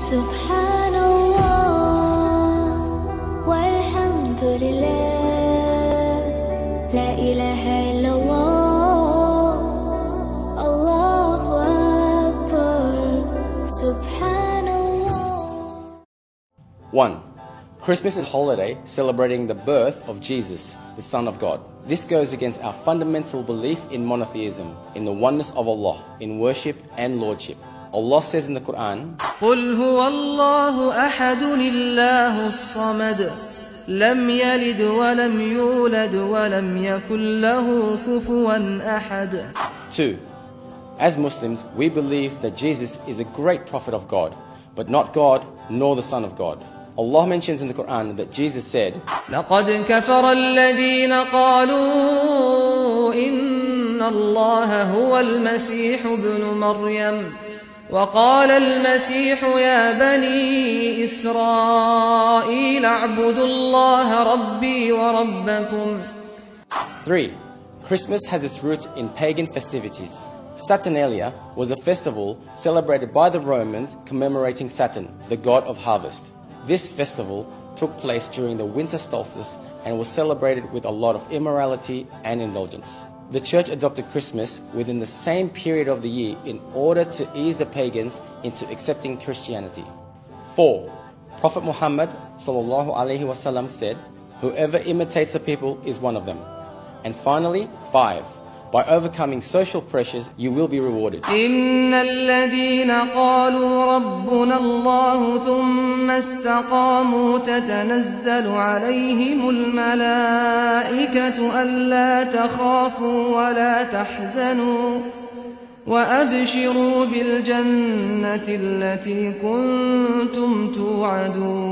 سبحان الله والحمد لله لا إله إلا الله الله أكبر سبحان الله. 1. Christmas is a holiday celebrating the birth of Jesus, the Son of God. This goes against our fundamental belief in monotheism, in the oneness of Allah, in worship and lordship. Allah says in the Quran, قل هو الله أحد الله الصمد لم يلد ولم يولد ولم يكن له كفوا أحد. 2. As Muslims, we believe that Jesus is a great prophet of God, but not God nor the Son of God. Allah mentions in the Quran that Jesus said, لقد كفر الذين قالوا إن الله هو المسيح ابن مريم وقال المسيح يا بني إسرائيل اعبدوا الله ربي وربكم. 3. Christmas has its roots in pagan festivities. Saturnalia was a festival celebrated by the Romans commemorating Saturn, the god of harvest. This festival took place during the winter solstice and was celebrated with a lot of immorality and indulgence. The church adopted Christmas within the same period of the year in order to ease the pagans into accepting Christianity. 4. Prophet Muhammad ﷺ said, whoever imitates a people is one of them. And finally, 5. By overcoming social pressures, you will be rewarded. إن الذين قالوا ربنا الله ثم استقاموا تتنزل عليهم الملائكة ألا تخافوا ولا تحزنوا وأبشروا بالجنة التي كنتم توعدون.